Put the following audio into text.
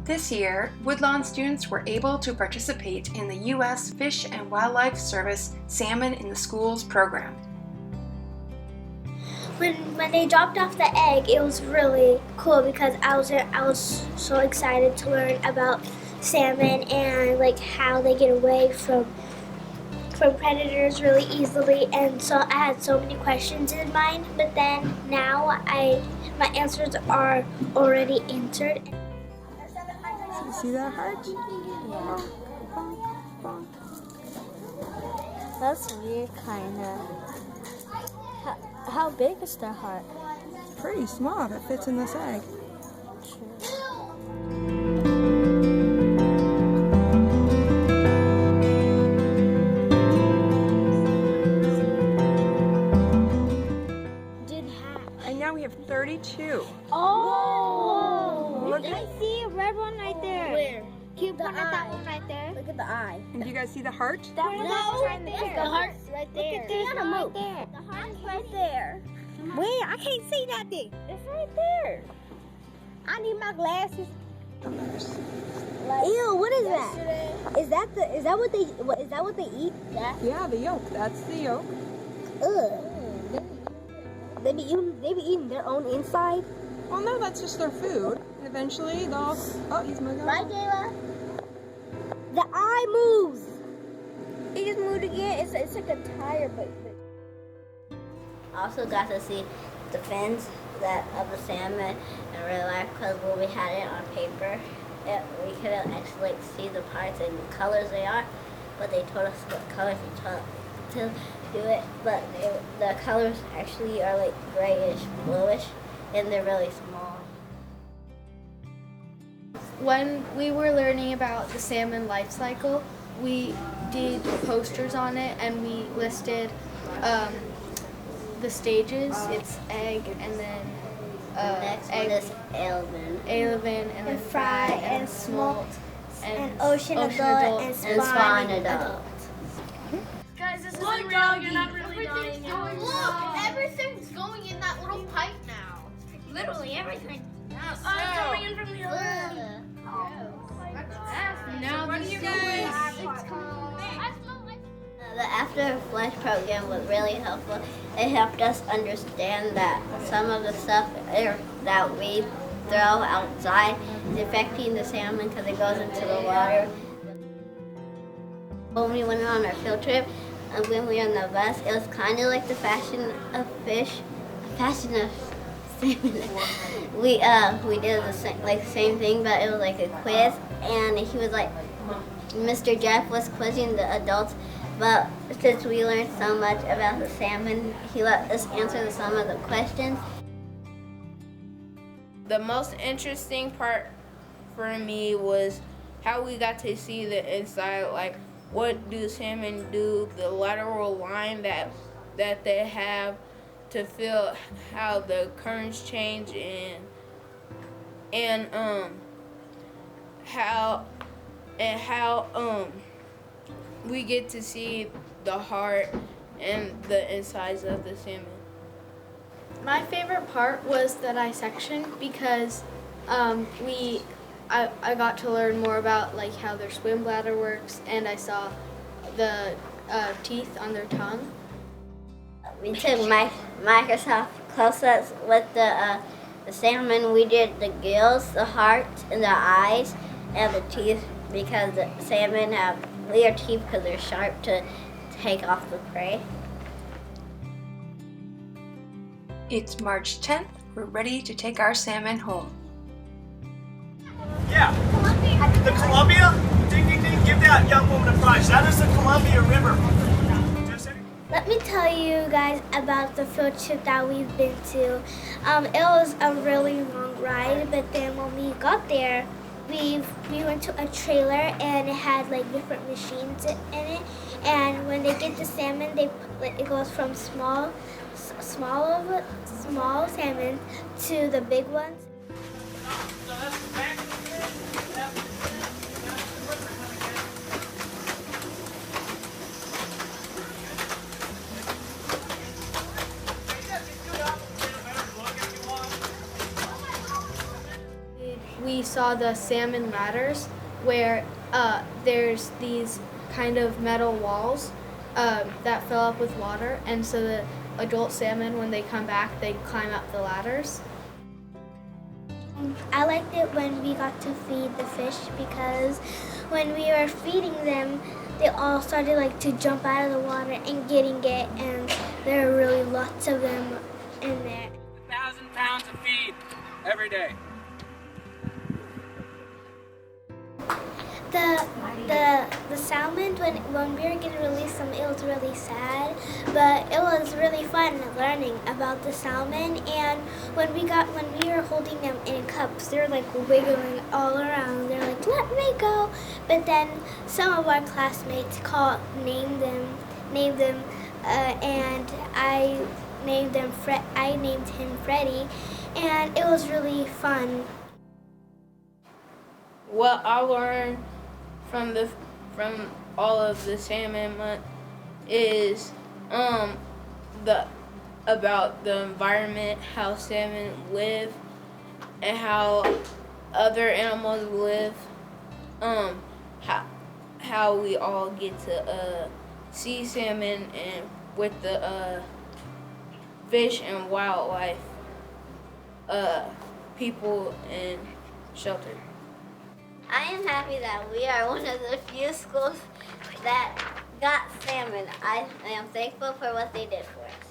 This year, Woodlawn students were able to participate in the U.S. Fish and Wildlife Service Salmon in the Schools program. When they dropped off the egg, it was really cool because I was so excited to learn about salmon and like how they get away from predators really easily, and so I had so many questions in mind. But then now my answers are already answered. You see that heart? Yeah. That's weird, kinda. How big is their heart? Pretty small if it fits in this egg. And now we have 32. Oh! Look I see a red one right there. Where? Can you point at that one right there? Look at the eye. And do you guys see the heart? That one's right there. The heart's right there. Look at this one right there. The heart's right there. Wait, I can't see nothing. It's right there. I need my glasses. Ew, what is that? Is that what they eat? Yeah, the yolk. That's the yolk. Ugh. They be eating their own inside. Well, no, that's just their food. And eventually they'll... Oh, he's moving. Bye, Jayla. The eye moves. It just moved again. It's like a tire, but. Also got to see the fins of the salmon in real life, because when we had it on paper, we couldn't actually see the parts and the colors they are, but they told us what colors to do it. But the colors actually are like grayish, bluish, and they're really small. When we were learning about the salmon life cycle, we did posters on it and we listed the stages. It's egg, and then The next one is alevin, and then fry, and smolt, and ocean adult, and spawn adult. Guys, this isn't real. You're not really dying. Look, everything's going in that little pipe now. Literally everything. It's coming in from the other end. Now What do you guys? The After Flesh program was really helpful. It helped us understand that some of the stuff that we throw outside is affecting the salmon because it goes into the water. When we went on our field trip, and when we were on the bus, it was kind of like the fashion of salmon. We did the same thing, but it was like a quiz, and he was like, Mr. Jeff was quizzing the adults. But since we learned so much about the salmon, he let us answer some of the questions. The most interesting part for me was how we got to see the inside, like what do salmon do, the lateral line that they have to feel how the currents change, and how we get to see the heart and the insides of the salmon. My favorite part was the dissection because I got to learn more about like how their swim bladder works, and I saw the teeth on their tongue. We took Microsoft close-ups with the salmon. We did the gills, the heart, and the eyes, and the teeth, because the salmon have clear teeth because they're sharp to take off the prey. It's March 10th. We're ready to take our salmon home. Yeah. The Columbia? Ding, ding, ding. Give that young woman a prize. That is the Columbia River. Let me tell you guys about the field trip that we've been to. It was a really long ride, but then when we got there, we went to a trailer and it had like different machines in it. And when they get the salmon, it goes from small salmon to the big ones. we saw the salmon ladders where there's these kind of metal walls that fill up with water, and so the adult salmon, when they come back, they climb up the ladders. I liked it when we got to feed the fish because when we were feeding them, they all started like to jump out of the water and getting it, and there are really lots of them in there. 1,000 pounds of feed every day. The salmon, when we were getting released them, it was really sad, but it was really fun learning about the salmon. And when we were holding them in cups, they were like wiggling all around. They're like, "Let me go!" But then some of our classmates named them, and I named him Freddie, and it was really fun. What I learned from all of the salmon month is about the environment, how salmon live, and how other animals live. How we all get to see salmon and with the fish and wildlife people and shelter. I am happy that we are one of the few schools that got salmon. I am thankful for what they did for us.